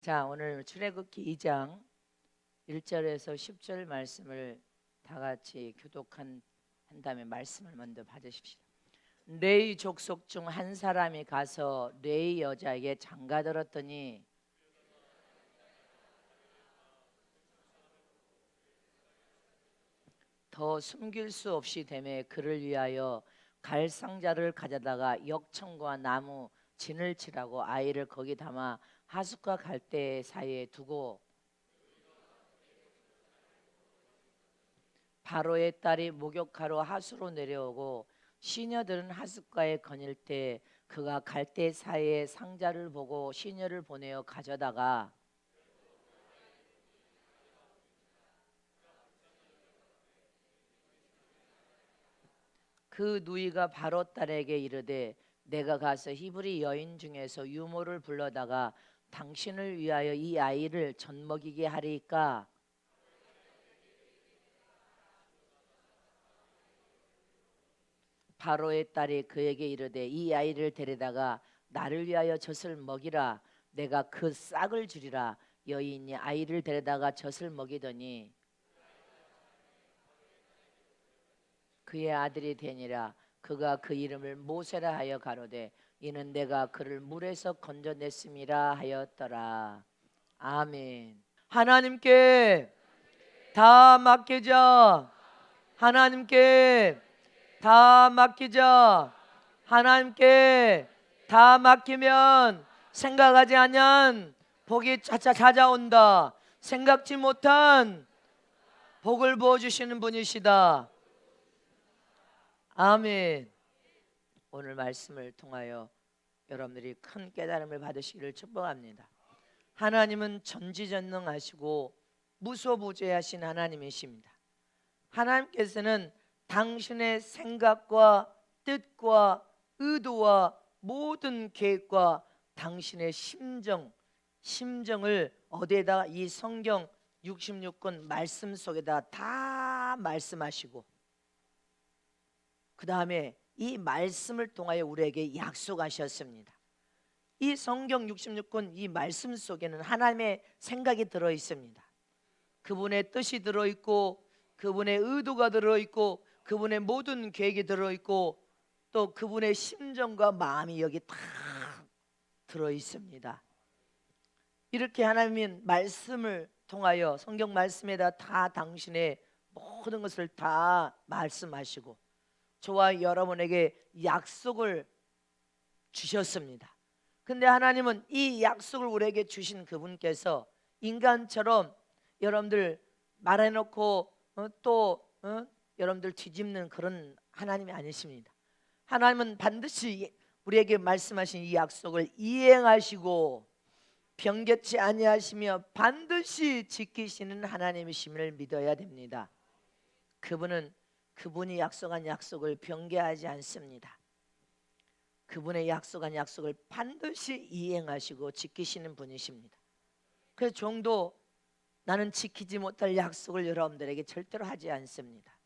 자, 오늘 출애굽기 2장 1절에서 10절 말씀을 다 같이 교독한 다음에 말씀을 먼저 받으십시오. 레위 족속 중 한 사람이 가서 레위 여자에게 장가들었더니 더 숨길 수 없이 되매 그를 위하여 갈 상자를 가져다가 역청과 나무 진을 치라고 아이를 거기 담아 하숫과 갈대 사이에 두고 바로의 딸이 목욕하러 하수로 내려오고 시녀들은 하숫가에 거닐 때 그가 갈대 사이에 상자를 보고 시녀를 보내어 가져다가 그 누이가 바로 딸에게 이르되 내가 가서 히브리 여인 중에서 유모를 불러다가 당신을 위하여 이 아이를 젖먹이게 하리까. 바로의 딸이 그에게 이르되 이 아이를 데려다가 나를 위하여 젖을 먹이라. 내가 그 싹을 주리라. 여인이 아이를 데려다가 젖을 먹이더니 그의 아들이 되니라. 그가 그 이름을 모세라 하여 가로되 이는 내가 그를 물에서 건져냈음이라 하였더라. 아멘. 하나님께 다 맡기자. 하나님께 다 맡기자. 하나님께 다 맡기면 생각하지 않은 복이 차차 찾아온다. 생각지 못한 복을 부어주시는 분이시다. 아멘. 오늘 말씀을 통하여 여러분들이 큰 깨달음을 받으시기를 축복합니다. 하나님은 전지전능하시고 무소부재하신 하나님이십니다. 하나님께서는 당신의 생각과 뜻과 의도와 모든 계획과 당신의 심정을 어디에다 이 성경 66권 말씀 속에다 다 말씀하시고 그 다음에 이 말씀을 통하여 우리에게 약속하셨습니다. 이 성경 66권 이 말씀 속에는 하나님의 생각이 들어있습니다. 그분의 뜻이 들어있고 그분의 의도가 들어있고 그분의 모든 계획이 들어있고 또 그분의 심정과 마음이 여기 다 들어있습니다. 이렇게 하나님은 말씀을 통하여 성경 말씀에다 다 당신의 모든 것을 다 말씀하시고 저와 여러분에게 약속을 주셨습니다. 근데 하나님은 이 약속을 우리에게 주신 그분께서 인간처럼 여러분들 말해놓고 여러분들 뒤집는 그런 하나님이 아니십니다. 하나님은 반드시 우리에게 말씀하신 이 약속을 이행하시고 변개치 아니하시며 반드시 지키시는 하나님이심을 믿어야 됩니다. 그분이 약속한 약속을 변개하지 않습니다. 그분의 약속한 약속을 반드시 이행하시고 지키시는 분이십니다. 그래서 종도 나는 지키지 못할 약속을 여러분들에게 절대로 하지 않습니다.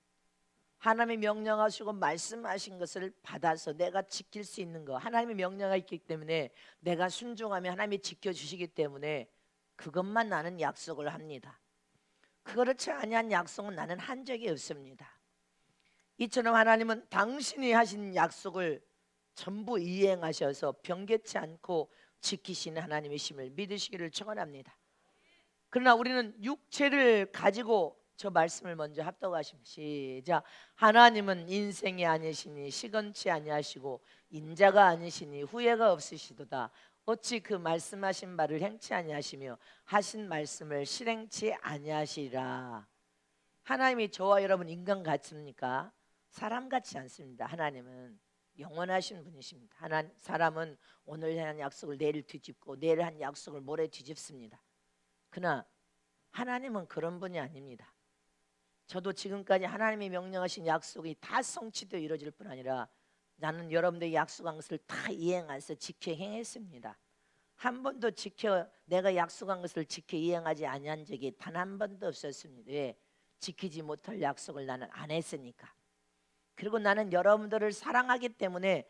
하나님이 명령하시고 말씀하신 것을 받아서 내가 지킬 수 있는 거, 하나님의 명령이 있기 때문에 내가 순종하면 하나님이 지켜주시기 때문에 그것만 나는 약속을 합니다. 그렇지 아니한 약속은 나는 한 적이 없습니다. 이처럼 하나님은 당신이 하신 약속을 전부 이행하셔서 변개치 않고 지키시는 하나님이심을 믿으시기를 축원합니다. 그러나 우리는 육체를 가지고 저 말씀을 먼저 합독하시면 시작. 하나님은 인생이 아니시니 시건치 아니하시고 인자가 아니시니 후회가 없으시도다. 어찌 그 말씀하신 바를 행치 아니하시며 하신 말씀을 실행치 아니하시리라. 하나님이 저와 여러분 인간 같습니까? 사람 같지 않습니다. 하나님은 영원하신 분이십니다. 사람은 오늘 한 약속을 내일 뒤집고 내일 한 약속을 모레 뒤집습니다. 그러나 하나님은 그런 분이 아닙니다. 저도 지금까지 하나님이 명령하신 약속이 다 성취되어 이루어질 뿐 아니라 나는 여러분들의 약속한 것을 다 이행해서 지켜 행했습니다. 한 번도 내가 약속한 것을 지켜 이행하지 아니한 적이 단 한 번도 없었습니다. 왜? 지키지 못할 약속을 나는 안 했으니까. 그리고 나는 여러분들을 사랑하기 때문에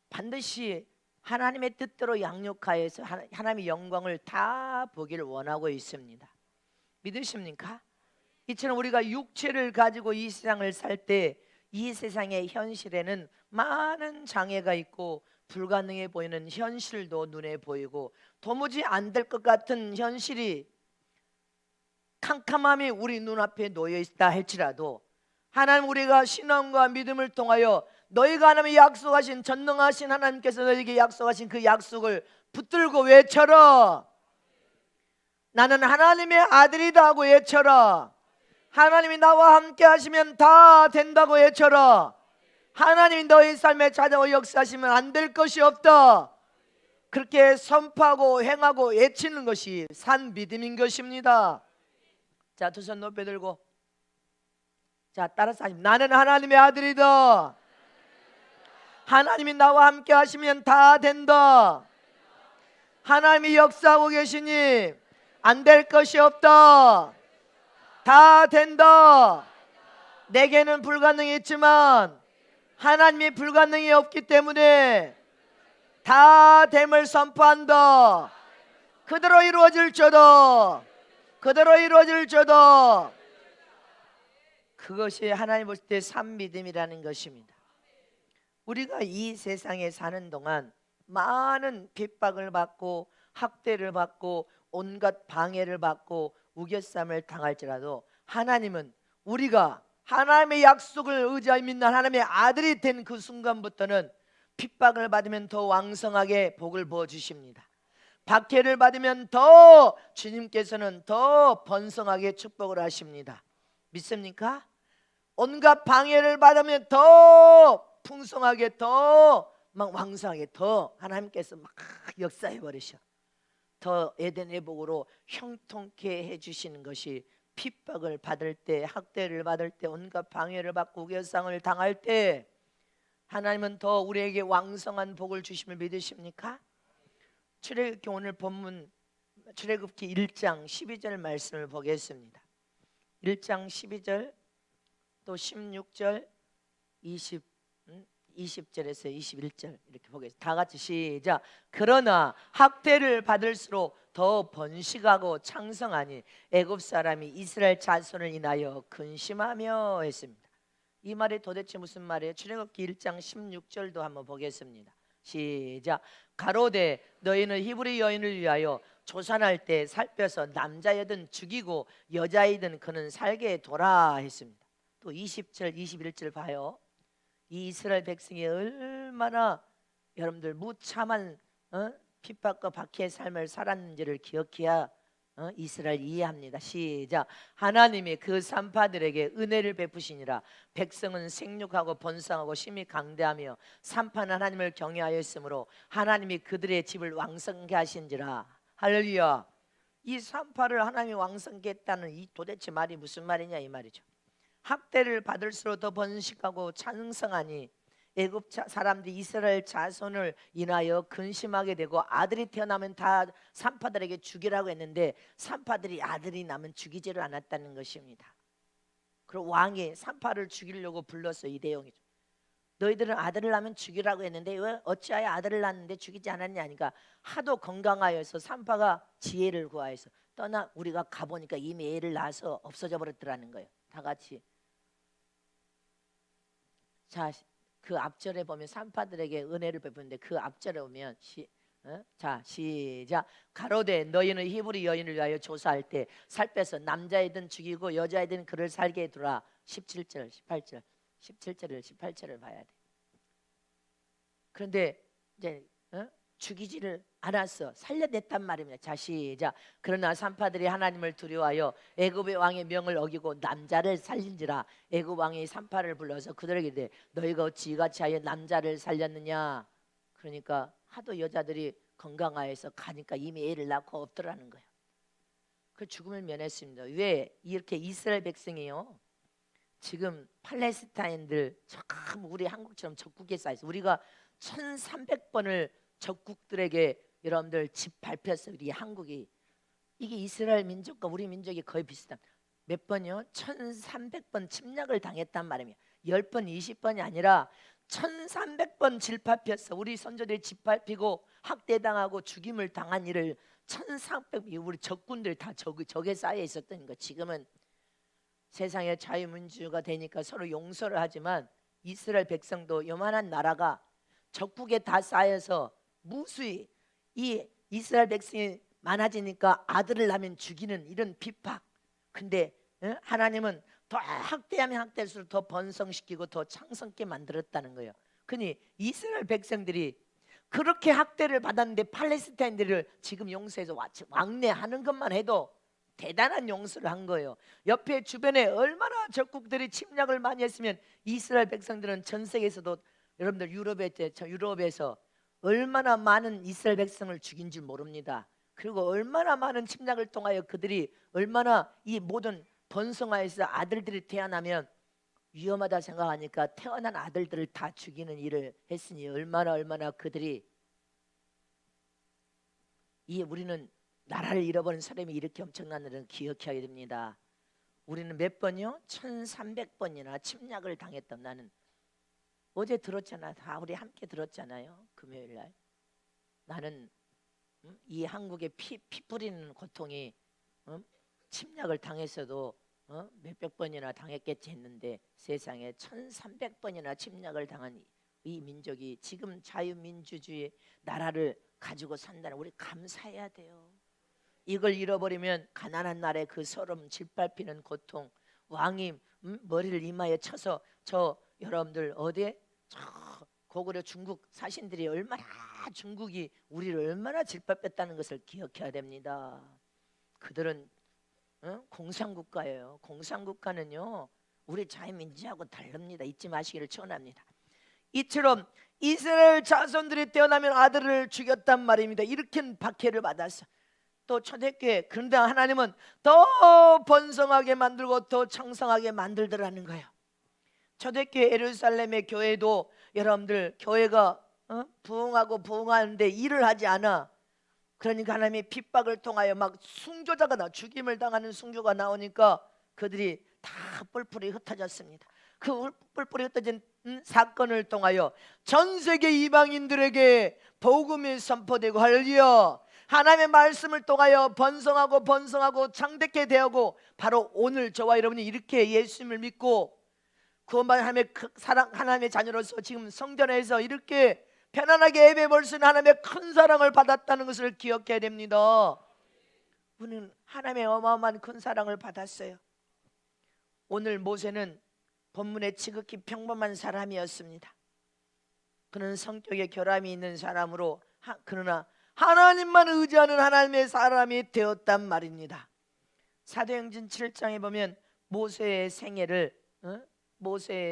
반드시 하나님의 뜻대로 양육하여서 하나님의 영광을 다 보기를 원하고 있습니다. 믿으십니까? 이처럼 우리가 육체를 가지고 이 세상을 살 때 이 세상의 현실에는 많은 장애가 있고 불가능해 보이는 현실도 눈에 보이고 도무지 안 될 것 같은 현실이 캄캄함이 우리 눈앞에 놓여 있다 할지라도 하나님, 우리가 신앙과 믿음을 통하여 너희가 하나님의 약속하신, 전능하신 하나님께서 너희에게 약속하신 그 약속을 붙들고 외쳐라. 나는 하나님의 아들이다 하고 외쳐라. 하나님이 나와 함께 하시면 다 된다고 외쳐라. 하나님이 너희 삶에 찾아와 역사하시면 안 될 것이 없다. 그렇게 선포하고 행하고 외치는 것이 산 믿음인 것입니다. 자, 두 손 높이 들고, 자, 따라서 하십니다. 나는 하나님의 아들이다. 하나님이 나와 함께 하시면 다 된다. 하나님이 역사하고 계시니 안 될 것이 없다. 다 된다. 내게는 불가능이 있지만 하나님이 불가능이 없기 때문에 다 됨을 선포한다. 그대로 이루어질저다. 그대로 이루어질저다. 그것이 하나님 볼 때 산 믿음이라는 것입니다. 우리가 이 세상에 사는 동안 많은 핍박을 받고 학대를 받고 온갖 방해를 받고 우겨쌈을 당할지라도 하나님은 우리가 하나님의 약속을 의지하여 믿는 하나님의 아들이 된 그 순간부터는 핍박을 받으면 더 왕성하게 복을 부어주십니다. 박해를 받으면 더 주님께서는 더 번성하게 축복을 하십니다. 믿습니까? 온갖 방해를 받으면 더 풍성하게, 더 막 왕성하게, 더 하나님께서 막 역사해 버리셔. 더 에덴의 복으로 형통케 해주시는 것이 핍박을 받을 때, 학대를 받을 때, 온갖 방해를 받고 우겨상을 당할 때 하나님은 더 우리에게 왕성한 복을 주심을 믿으십니까? 출애굽기 오늘 본문 출애굽기 1장 12절 말씀을 보겠습니다. 1장 12절 또 16절 20절에서 21절 이렇게 보겠습니다. 다 같이 시작. 그러나 학대를 받을수록 더 번식하고 창성하니 애굽 사람이 이스라엘 자손을 인하여 근심하며 했습니다. 이 말이 도대체 무슨 말이에요? 출애굽기 1장 16절도 한번 보겠습니다. 시작. 가로되 너희는 히브리 여인을 위하여 조산할 때 살펴서 남자이든 죽이고 여자이든 그는 살게 둬라 했습니다. 또 20절 21절 봐요. 이 이스라엘 백성이 얼마나 여러분들 무참한 핍박과 박해의 삶을 살았는지를 기억해야 이스라엘 이해합니다. 시작. 하나님이 그 산파들에게 은혜를 베푸시니라. 백성은 생육하고 번성하고 심히 강대하며 산파는 하나님을 경외하였으므로 하나님이 그들의 집을 왕성케 하신지라. 할렐루야. 이 산파를 하나님이 왕성케 했다는 이 도대체 말이 무슨 말이냐 이 말이죠. 학대를 받을수록 더 번식하고 창성하니 애굽 사람들이 이스라엘 자손을 인하여 근심하게 되고 아들이 태어나면 다 산파들에게 죽이라고 했는데 산파들이 아들이 나면 죽이지를 않았다는 것입니다. 그리고 왕이 산파를 죽이려고 불렀어. 이 내용이죠. 너희들은 아들을 낳으면 죽이라고 했는데 왜 어찌하여 아들을 낳았는데 죽이지 않았냐 하니까 하도 건강하여서 산파가 지혜를 구하여서 떠나 우리가 가보니까 이미 애를 낳아서 없어져 버렸더라는 거예요. 다 같이. 자, 그 앞절에 보면 산파들에게 은혜를 베푸는데 그 앞절에 보면 자, 시작. 가로되 너희는 히브리 여인을 위하여 조사할 때 살빼서 남자이든 죽이고 여자이든 그를 살게 두라. 17절 18절 17절을 18절을 봐야 돼. 그런데 이제 죽이지를 않았어. 살려냈단 말입니다. 자, 시작. 그러나 산파들이 하나님을 두려워하여 애굽의 왕의 명을 어기고 남자를 살린지라. 애굽 왕이 산파를 불러서 그들에게 이르되 너희가 어찌 이같이 하여 남자를 살렸느냐. 그러니까 하도 여자들이 건강하여서 가니까 이미 애를 낳고 없더라는 거예요. 그 죽음을 면했습니다. 왜? 이렇게 이스라엘 백성이요, 지금 팔레스타인들 참 우리 한국처럼 적국에 쌓여서 우리가 1300번을 적국들에게 여러분들 집 밟혔어요. 우리 한국이. 이게 이스라엘 민족과 우리 민족이 거의 비슷한 몇 번이요? 1300번 침략을 당했단 말입니다. 10번 20번이 아니라 1300번 질밟혔어. 우리 선조들이 짓밟히고 학대당하고 죽임을 당한 일을 1300, 우리 적군들 다 적에 쌓여 있었던 거. 지금은 세상에 자유민주가 되니까 서로 용서를 하지만 이스라엘 백성도 요만한 나라가 적국에 다 쌓여서 무수히 이 이스라엘 백성이 많아지니까 아들을 낳으면 죽이는 이런 비박. 근데 하나님은 더 학대하면 학대할수록 더 번성시키고 더 창성케 만들었다는 거예요. 그니 이스라엘 백성들이 그렇게 학대를 받았는데 팔레스타인들을 지금 용서해서 왕래하는 것만 해도 대단한 용서를 한 거예요. 옆에 주변에 얼마나 적국들이 침략을 많이 했으면 이스라엘 백성들은 전 세계에서도 여러분들 유럽에서 얼마나 많은 이스라엘 백성을 죽인 줄 모릅니다. 그리고 얼마나 많은 침략을 통하여 그들이 얼마나 이 모든 번성화에서 아들들이 태어나면 위험하다 생각하니까 태어난 아들들을 다 죽이는 일을 했으니 얼마나 그들이 우리는 나라를 잃어버린 사람이 이렇게 엄청난 일은 기억해야 됩니다. 우리는 몇 번이요? 1300번이나 침략을 당했던. 나는 어제 들었잖아. 다 우리 함께 들었잖아요. 금요일날. 나는 이 한국의 피 뿌리는 고통이 침략을 당했어도 몇백 번이나 당했겠지 했는데 세상에 1300번이나 침략을 당한 이 민족이 지금 자유민주주의 나라를 가지고 산다는, 우리 감사해야 돼요. 이걸 잃어버리면 가난한 나라의 그 서름, 짓밟히는 고통, 왕이 머리를 이마에 쳐서 저 여러분들 어디에 저 고구려 중국 사신들이 얼마나 중국이 우리를 얼마나 짓밟혔다는 것을 기억해야 됩니다. 그들은 공산국가예요. 공산국가는요 우리 자유민주주의하고 다릅니다. 잊지 마시기를 축원합니다. 이처럼 이스라엘 자손들이 태어나면 아들을 죽였단 말입니다. 이렇게 박해를 받았어. 또 초대교회, 그런데 하나님은 더 번성하게 만들고 더 창성하게 만들더라는 거예요. 초대교회 예루살렘의 교회도 여러분들 교회가 부흥하는데 일을 하지 않아. 그러니까 하나님이 핍박을 통하여 막 순교자가 죽임을 당하는 순교가 나오니까 그들이 다 뿔뿔이 흩어졌습니다. 그 뿔뿔이 흩어진 사건을 통하여 전 세계 이방인들에게 복음이 선포되고, 할렐루야, 하나님의 말씀을 통하여 번성하고 창대케 되고, 바로 오늘 저와 여러분이 이렇게 예수님을 믿고 구원받은 하나님의 자녀로서 지금 성전에서 이렇게 편안하게 예배 볼 수 있는 하나님의 큰 사랑을 받았다는 것을 기억해야 됩니다. 우리는 하나님의 어마어마한 큰 사랑을 받았어요. 오늘 모세는 본문에 지극히 평범한 사람이었습니다. 그는 성격에 결함이 있는 사람으로 그러나 하나님만 의지하는 하나님의 사람이 되었단 말입니다. 사도행전 7장에 보면 모세의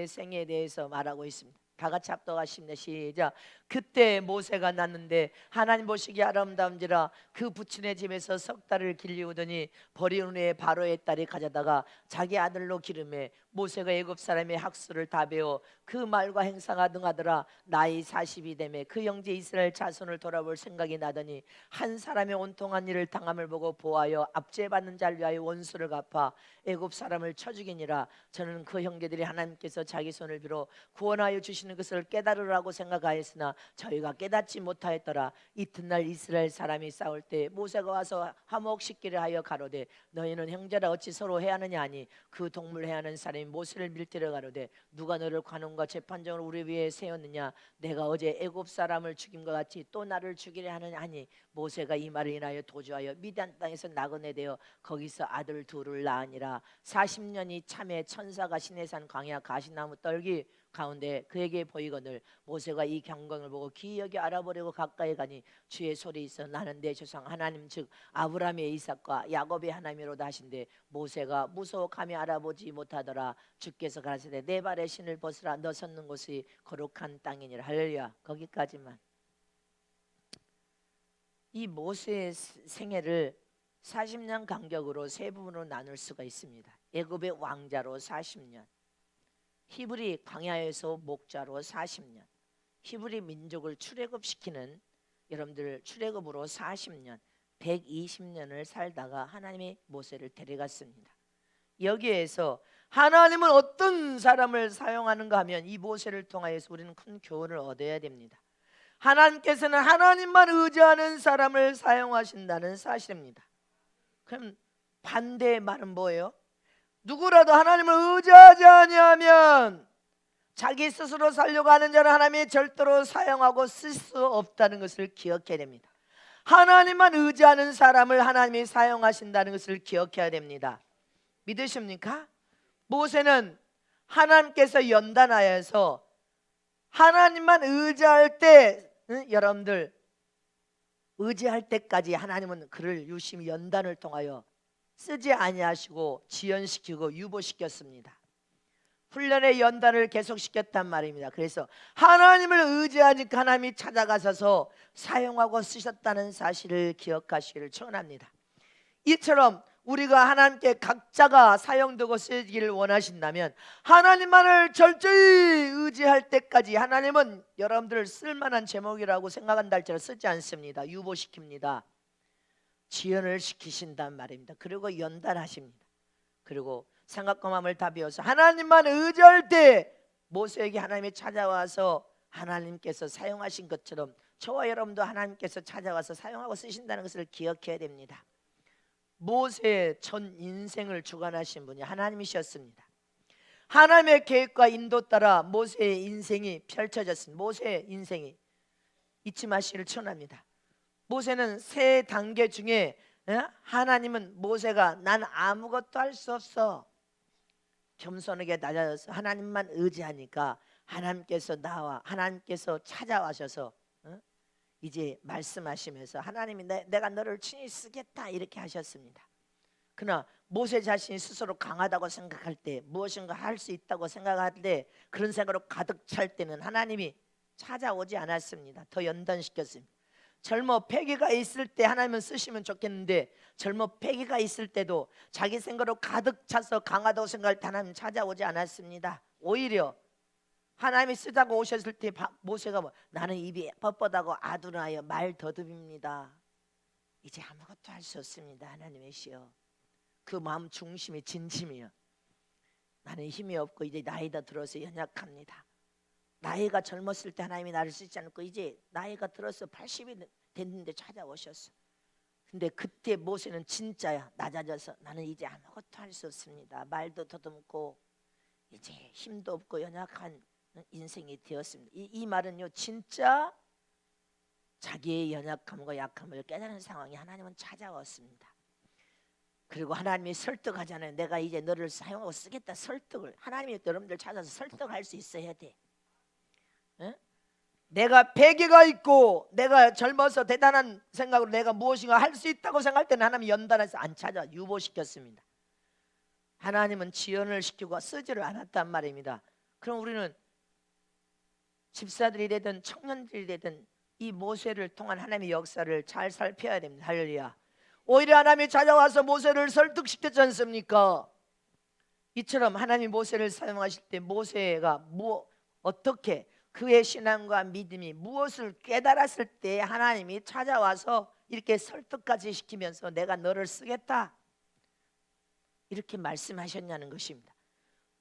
생애에 대해서 말하고 있습니다. 다 같이 합독하십니다. 시작. 그때 모세가 났는데 하나님 보시기에 아름다운지라 그 부친의 집에서 석 달을 길리우더니 버린 후에 바로의 딸이 가져다가 자기 아들로 기름해 모세가 애굽 사람의 학수를 다 배워 그 말과 행사가 능하더라. 나이 40이 되매 그 형제 이스라엘 자손을 돌아볼 생각이 나더니 한 사람의 온통한 일을 당함을 보고 보아여 압제받는 자를 위하여 원수를 갚아 애굽 사람을 쳐 죽이니라. 저는 그 형제들이 하나님께서 자기 손을 빌어 구원하여 주시는 것을 깨달으라고 생각하였으나 저희가 깨닫지 못하였더라. 이튿날 이스라엘 사람이 싸울 때 모세가 와서 화목시키려 하여 가로되 너희는 형제라 어찌 서로 해하느냐 하니 그 동물 해하는 사람이 모세를 밀대려 가로되 누가 너를 관원과 재판장으로 우리 위에 세웠느냐? 내가 어제 애굽 사람을 죽임과 같이 또 나를 죽이려 하느냐 하니 모세가 이 말을 인하여 도주하여 미디안 땅에서 나그네 되어 거기서 아들 둘을 낳으니라. 40년이 참에 천사가 시내산 광야 가시나무 떨기 가운데 그에게 보이거늘 모세가 이 경광을 보고 기이하게 알아보려고 가까이 가니 주의 소리 있어 나는 내 조상 하나님 즉 아브라함의 이삭과 야곱의 하나님이로다 하신대 모세가 무서워 감히 알아보지 못하더라. 주께서 가라사대 내 발에 신을 벗으라 너 섰는 곳이 거룩한 땅이니라. 할렐루야. 거기까지만. 이 모세의 생애를 40년 간격으로 세 부분으로 나눌 수가 있습니다. 애굽의 왕자로 40년, 히브리 광야에서 목자로 40년, 히브리 민족을 출애굽시키는 여러분들 출애굽으로 40년, 120년을 살다가 하나님이 모세를 데려갔습니다. 여기에서 하나님은 어떤 사람을 사용하는가 하면 이 모세를 통하여서 우리는 큰 교훈을 얻어야 됩니다. 하나님께서는 하나님만 의지하는 사람을 사용하신다는 사실입니다. 그럼 반대의 말은 뭐예요? 누구라도 하나님을 의지하지 아니하면 자기 스스로 살려고 하는 자는 하나님이 절대로 사용하고 쓸 수 없다는 것을 기억해야 됩니다. 하나님만 의지하는 사람을 하나님이 사용하신다는 것을 기억해야 됩니다. 믿으십니까? 모세는 하나님께서 연단하여서 하나님만 의지할 때, 여러분들 의지할 때까지 하나님은 그를 유심히 연단을 통하여 쓰지 아니하시고 지연시키고 유보시켰습니다. 훈련의 연단을 계속시켰단 말입니다. 그래서 하나님을 의지하니까 하나님이 찾아가셔서 사용하고 쓰셨다는 사실을 기억하시기를 축원합니다. 이처럼 우리가 하나님께 각자가 사용되고 쓰이기를 원하신다면 하나님만을 철저히 의지할 때까지 하나님은 여러분들을 쓸만한 제목이라고 생각한다 할지라도 쓰지 않습니다. 유보시킵니다. 지연을 시키신단 말입니다. 그리고 연단하십니다. 그리고 생각과 마음을 다 비워서 하나님만 의지할 때 모세에게 하나님이 찾아와서 하나님께서 사용하신 것처럼 저와 여러분도 하나님께서 찾아와서 사용하고 쓰신다는 것을 기억해야 됩니다. 모세의 전 인생을 주관하신 분이 하나님이셨습니다. 하나님의 계획과 인도 따라 모세의 인생이 펼쳐졌습니다. 모세의 인생이 잊지 마시기를 축원합니다. 모세는 세 단계 중에 하나님은 모세가 난 아무것도 할 수 없어 겸손하게 낮아져서 하나님만 의지하니까 하나님께서 찾아와셔서 이제 말씀하시면서 하나님이 내가 너를 친히 쓰겠다 이렇게 하셨습니다. 그러나 모세 자신이 스스로 강하다고 생각할 때, 무엇인가 할 수 있다고 생각할 때, 그런 생각으로 가득 찰 때는 하나님이 찾아오지 않았습니다. 더 연단시켰습니다. 젊어 패기가 있을 때 하나님은 쓰시면 좋겠는데 젊어 패기가 있을 때도 자기 생각으로 가득 차서 강하다고 생각할 때 하나님 찾아오지 않았습니다. 오히려 하나님이 쓰자고 오셨을 때 모세가 나는 입이 뻣뻣하고 아둔하여 말 더듬입니다. 이제 아무것도 할 수 없습니다. 하나님이시여. 그 마음 중심이 진심이요. 나는 힘이 없고 이제 나이가 들어서 연약합니다. 나이가 젊었을 때 하나님이 나를 쓰지 않고 이제 나이가 들어서 80이 됐는데 찾아오셨어. 근데 그때 모세는 진짜야 낮아져서 나는 이제 아무것도 할 수 없습니다. 말도 더듬고 이제 힘도 없고 연약한 인생이 되었습니다. 이 말은요 진짜 자기의 연약함과 약함을 깨달은 상황이 하나님은 찾아왔습니다. 그리고 하나님이 설득하잖아요. 내가 이제 너를 사용하고 쓰겠다. 설득을 하나님이 여러분들 찾아서 설득할 수 있어야 돼. 에? 내가 패기가 있고 내가 젊어서 대단한 생각으로 내가 무엇인가 할 수 있다고 생각할 때는 하나님이 연단해서 안 찾아 유보시켰습니다. 하나님은 지연을 시키고 쓰지를 않았단 말입니다. 그럼 우리는 집사들이 되든 청년들이 되든 이 모세를 통한 하나님의 역사를 잘 살펴야 됩니다. 할렐루야. 오히려 하나님이 찾아와서 모세를 설득시켰지 않습니까? 이처럼 하나님이 모세를 사용하실 때 모세가 어떻게 그의 신앙과 믿음이 무엇을 깨달았을 때 하나님이 찾아와서 이렇게 설득까지 시키면서 내가 너를 쓰겠다 이렇게 말씀하셨냐는 것입니다.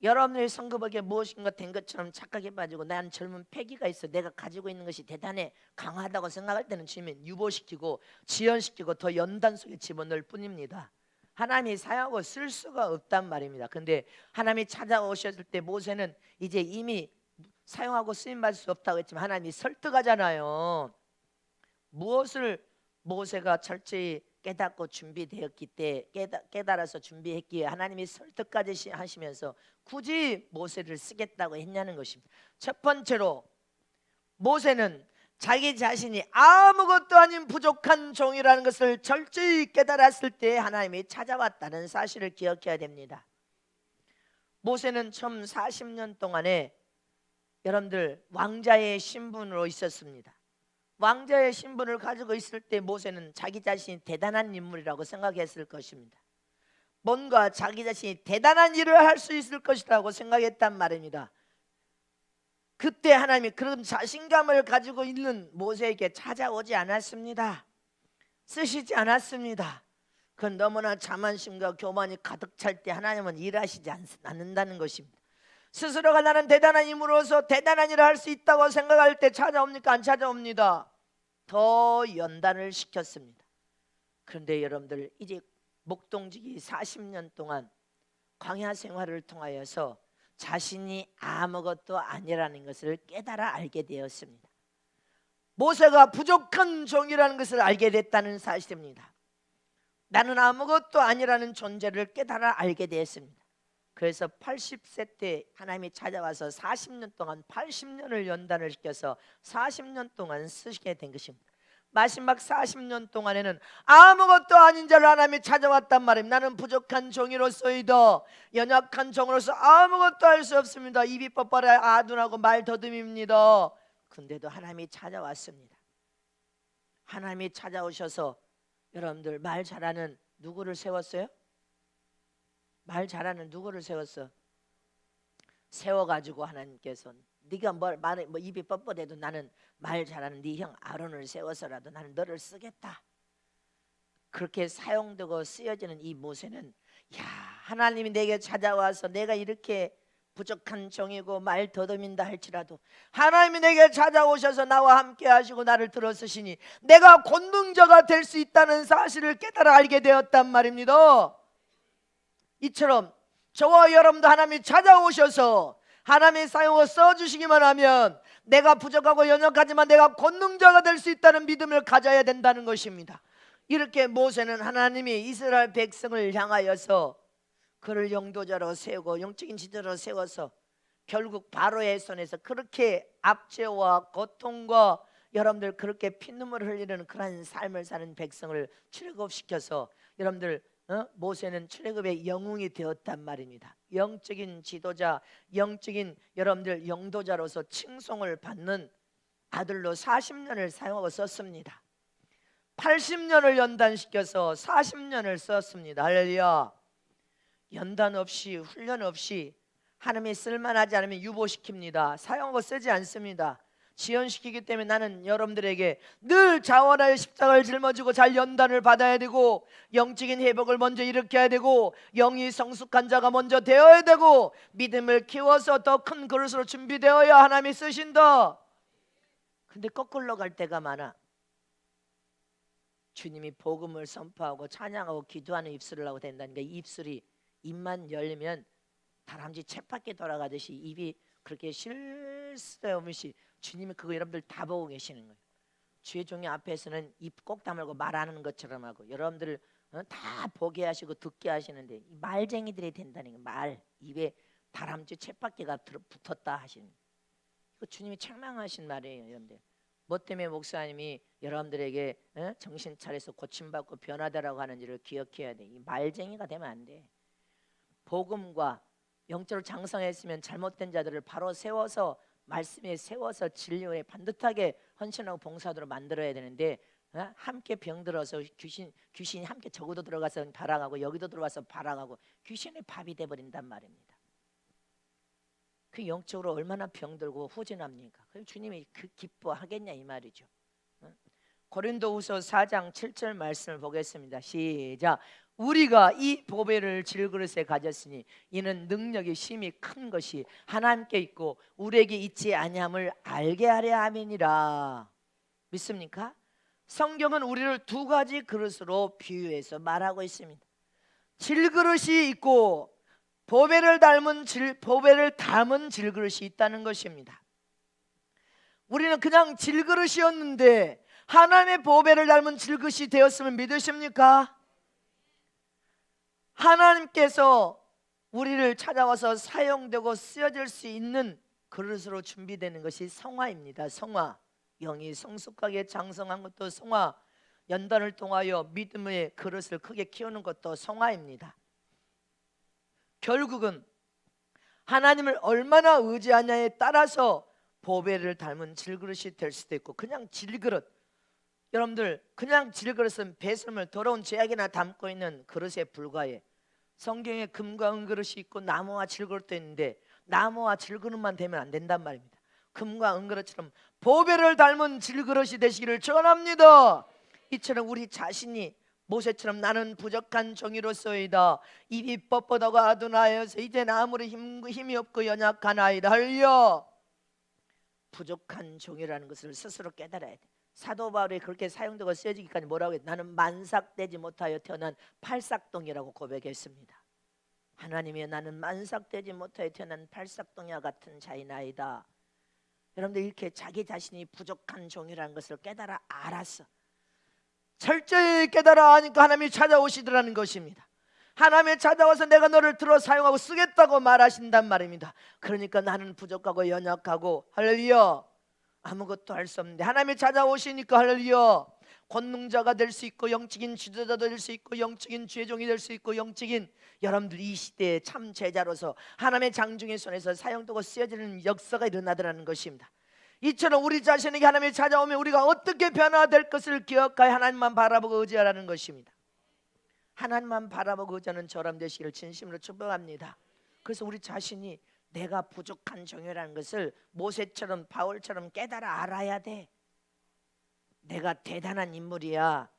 여러분의 성급하게 무엇인가 된 것처럼 착각해 가지고 난 젊은 패기가 있어 내가 가지고 있는 것이 대단해 강하다고 생각할 때는 주님은 유보시키고 지연시키고 더 연단 속에 집어넣을 뿐입니다. 하나님이 사용하고 쓸 수가 없단 말입니다. 근데 하나님이 찾아오셨을 때 모세는 이제 이미 사용하고 쓰임받을 수 없다고 했지만 하나님이 설득하잖아요. 무엇을 모세가 철저히 깨닫고 준비되었기 때문에 깨달아서 준비했기에 하나님이 설득까지 하시면서 굳이 모세를 쓰겠다고 했냐는 것입니다. 첫 번째로 모세는 자기 자신이 아무것도 아닌 부족한 종이라는 것을 철저히 깨달았을 때 하나님이 찾아왔다는 사실을 기억해야 됩니다. 모세는 처음 40년 동안에 여러분들 왕자의 신분으로 있었습니다. 왕자의 신분을 가지고 있을 때 모세는 자기 자신이 대단한 인물이라고 생각했을 것입니다. 뭔가 자기 자신이 대단한 일을 할 수 있을 것이라고 생각했단 말입니다. 그때 하나님이 그런 자신감을 가지고 있는 모세에게 찾아오지 않았습니다. 쓰시지 않았습니다. 그건 너무나 자만심과 교만이 가득 찰 때 하나님은 일하시지 않는다는 것입니다. 스스로가 나는 대단한 힘으로서 대단한 일을 할 수 있다고 생각할 때 찾아옵니까? 안 찾아옵니다. 더 연단을 시켰습니다. 그런데 여러분들 이제 목동지기 40년 동안 광야 생활을 통하여서 자신이 아무것도 아니라는 것을 깨달아 알게 되었습니다. 모세가 부족한 종이라는 것을 알게 됐다는 사실입니다. 나는 아무것도 아니라는 존재를 깨달아 알게 되었습니다. 그래서 80세 때 하나님이 찾아와서 40년 동안 80년을 연단을 시켜서 40년 동안 쓰시게 된 것입니다. 마지막 40년 동안에는 아무것도 아닌 자를 하나님이 찾아왔단 말입니다. 나는 부족한 종이로서이다, 연약한 종으로서 아무것도 할 수 없습니다. 입이 뻣뻣해 아둔하고 말 더듬입니다. 근데도 하나님이 찾아왔습니다. 하나님이 찾아오셔서 여러분들 말 잘하는 누구를 세웠어요? 말 잘하는 누구를 세웠어? 세워가지고 하나님께서 네가 입이 뻣뻣해도 나는 말 잘하는 네 형 아론을 세워서라도 나는 너를 쓰겠다. 그렇게 사용되고 쓰여지는 이 모세는 야, 하나님이 내게 찾아와서 내가 이렇게 부족한 종이고 말 더듬인다 할지라도 하나님이 내게 찾아오셔서 나와 함께 하시고 나를 들어쓰시니 내가 권능자가 될 수 있다는 사실을 깨달아 알게 되었단 말입니다. 이처럼 저와 여러분도 하나님이 찾아오셔서 하나님의 사용을 써주시기만 하면 내가 부족하고 연약하지만 내가 권능자가 될 수 있다는 믿음을 가져야 된다는 것입니다. 이렇게 모세는 하나님이 이스라엘 백성을 향하여서 그를 영도자로 세우고 영적인 지도자로 세워서 결국 바로의 손에서 그렇게 압제와 고통과 여러분들 그렇게 피눈물을 흘리는 그런 삶을 사는 백성을 출애굽시켜서 여러분들 모세는 출애굽의 영웅이 되었단 말입니다. 영적인 지도자, 영적인 여러분들 영도자로서 칭송을 받는 아들로 40년을 사용하고 썼습니다. 80년을 연단시켜서 40년을 썼습니다. 할렐루야. 연단 없이 훈련 없이 하나님이 쓸만하지 않으면 유보시킵니다. 사용하고 쓰지 않습니다. 지연시키기 때문에 나는 여러분들에게 늘 자원하여 십자가를 짊어지고 잘 연단을 받아야 되고 영적인 회복을 먼저 일으켜야 되고 영이 성숙한 자가 먼저 되어야 되고 믿음을 키워서 더 큰 그릇으로 준비되어야 하나님이 쓰신다. 근데 거꾸로 갈 때가 많아. 주님이 복음을 선포하고 찬양하고 기도하는 입술을 하고 된다니까 이 입술이 입만 열리면 다람쥐 쳇바퀴 돌아가듯이 입이 그렇게 쉴 새 없이 주님이 그거 여러분들 다 보고 계시는 거예요. 주의 종이 앞에서는 입 꼭 다물고 말하는 것처럼 하고 여러분들 다 보게 하시고 듣게 하시는데 이 말쟁이들이 된다는 거예요. 말 입에 다람쥐 쳇바퀴가 붙었다 하시는 이거 주님이 책망하신 말이에요. 여러분들 뭐 때문에 목사님이 여러분들에게 정신 차려서 고침받고 변화되라고 하는지를 기억해야 돼. 이 말쟁이가 되면 안 돼. 복음과 영적으로 장성했으면 잘못된 자들을 바로 세워서 말씀에 세워서 진리에 반듯하게 헌신하고 봉사하도록 만들어야 되는데 함께 병들어서 귀신이 함께 저기도 들어가서 발악하고 여기도 들어가서 발악하고 귀신의 밥이 돼버린단 말입니다. 그 영적으로 얼마나 병들고 후진합니까? 그럼 주님이 그 기뻐하겠냐 이 말이죠. 고린도후서 4장 7절 말씀을 보겠습니다. 시작. 우리가 이 보배를 질그릇에 가졌으니 이는 능력이 심히 큰 것이 하나님께 있고 우리에게 있지 아니함을 알게 하려 함이니라. 믿습니까? 성경은 우리를 두 가지 그릇으로 비유해서 말하고 있습니다. 질그릇이 있고 보배를 담은 질그릇이 있다는 것입니다. 우리는 그냥 질그릇이었는데 하나님의 보배를 담은 질그릇이 되었으면 믿으십니까? 하나님께서 우리를 찾아와서 사용되고 쓰여질 수 있는 그릇으로 준비되는 것이 성화입니다. 성화, 영이 성숙하게 장성한 것도 성화, 연단을 통하여 믿음의 그릇을 크게 키우는 것도 성화입니다. 결국은 하나님을 얼마나 의지하냐에 따라서 보배를 닮은 질그릇이 될 수도 있고 그냥 질그릇, 여러분들 그냥 질그릇은 배설물 더러운 제약이나 담고 있는 그릇에 불과해. 성경에 금과 은그릇이 있고 나무와 질그릇도 있는데 나무와 질그릇만 되면 안 된단 말입니다. 금과 은그릇처럼 보배를 닮은 질그릇이 되시기를 축원합니다. 이처럼 우리 자신이 모세처럼 나는 부족한 종이로소이다. 입이 뻣뻣하고 아둔하여서 이제는 아무리 힘이 없고 연약하나이다. 할렐루야. 부족한 종이라는 것을 스스로 깨달아야 돼. 사도 바울이 그렇게 사용되고 쓰여지기까지 뭐라고 했? 나는 만삭되지 못하여 태어난 팔삭동이라고 고백했습니다. 하나님이 나는 만삭되지 못하여 태어난 팔삭동이와 같은 자이나이다. 여러분들 이렇게 자기 자신이 부족한 종이라는 것을 깨달아 알았어. 철저히 깨달아 하니까 하나님이 찾아오시더라는 것입니다. 하나님이 찾아와서 내가 너를 들어 사용하고 쓰겠다고 말하신단 말입니다. 그러니까 나는 부족하고 연약하고 할렐루야 아무것도 할 수 없는데 하나님이 찾아오시니까 할렐루야 권능자가 될 수 있고 영적인 지도자도 될 수 있고 영적인 죄종이 될 수 있고 영적인 여러분들 이 시대의 참 제자로서 하나님의 장중의 손에서 사용되고 쓰여지는 역사가 일어나더라는 것입니다. 이처럼 우리 자신에게 하나님이 찾아오면 우리가 어떻게 변화될 것을 기억하여 하나님만 바라보고 의지하라는 것입니다. 하나님만 바라보고 의지하는 저람 되시기를 진심으로 축복합니다. 그래서 우리 자신이 내가 부족한 종이라는 것을 모세처럼 바울처럼 깨달아 알아야 돼. 내가 대단한 인물이야.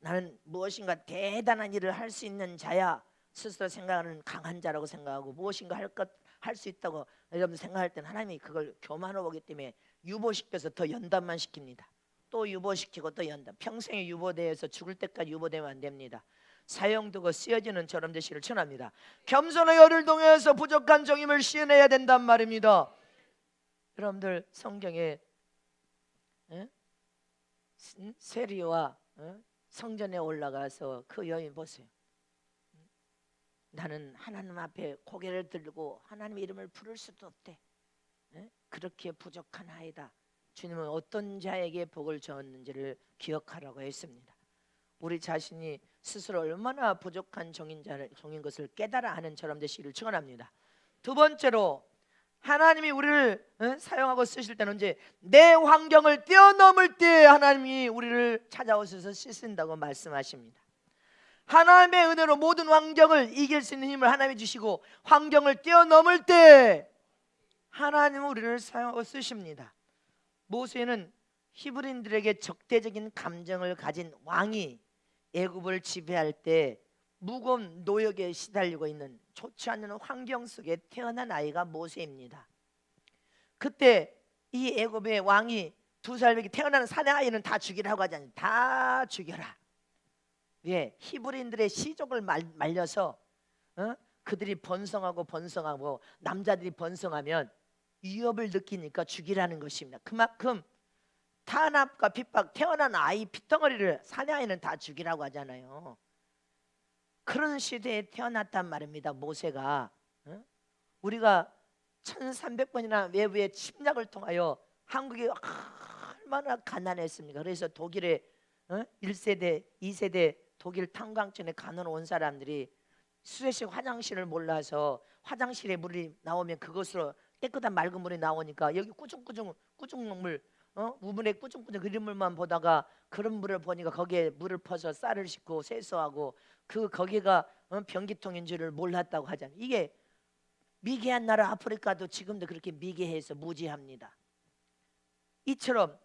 나는 무엇인가 대단한 일을 할 수 있는 자야. 스스로 생각하는 강한 자라고 생각하고 무엇인가 할 수 있다고 여러분 생각할 때는 하나님이 그걸 교만으로 보기 때문에 유보시켜서 더 연단만 시킵니다. 또 유보시키고 또 연단. 평생에 유보되어서 죽을 때까지 유보되면 안 됩니다. 사용되고 쓰여지는 저런 되시기를 축원합니다. 겸손의 열을 동해서 부족한 종임을 시인해야 된단 말입니다. 여러분들 성경에 세리와 성전에 올라가서 그 여인 보세요. 나는 하나님 앞에 고개를 들고 하나님 이름을 부를 수도 없대. 그렇게 부족한 아이다. 주님은 어떤 자에게 복을 주었는지를 기억하라고 했습니다. 우리 자신이 스스로 얼마나 부족한 종인 것을 깨달아 하는 저람 되시기를 축원합니다. 두 번째로 하나님이 우리를 사용하고 쓰실 때는 언제 내 환경을 뛰어넘을 때 하나님이 우리를 찾아오셔서 쓰신다고 말씀하십니다. 하나님의 은혜로 모든 환경을 이길 수 있는 힘을 하나님이 주시고 환경을 뛰어넘을 때 하나님은 우리를 사용하고 쓰십니다. 모세는 히브리인들에게 적대적인 감정을 가진 왕이 애굽을 지배할 때 무거운 노역에 시달리고 있는 좋지 않은 환경 속에 태어난 아이가 모세입니다. 그때 이 애굽의 왕이 2살밖에 태어나는 사내 아이는 다 죽이라고 하지 않아요. 다 죽여라. 왜? 히브리인들의 시족을 말려서 그들이 번성하고 남자들이 번성하면 위협을 느끼니까 죽이라는 것입니다. 그만큼 탄압과 핍박, 태어난 아이 피덩어리를 사내 아이는 다 죽이라고 하잖아요. 그런 시대에 태어났단 말입니다. 모세가 우리가 1300번이나 외부의 침략을 통하여 한국이 얼마나 가난했습니까? 그래서 독일의 1세대, 2세대 독일 탄광촌에 가는 온 사람들이 수제식 화장실을 몰라서 화장실에 물이 나오면 그것으로 깨끗한 맑은 물이 나오니까 여기 꾸중물 우물에 꾸중꾸중 그런 물만 보다가 그런 물을 보니까 거기에 물을 퍼서 쌀을 씻고 세수하고 거기가 변기통인 줄을 몰랐다고 하잖아요. 이게 미개한 나라 아프리카도 지금도 그렇게 미개해서 무지합니다. 이처럼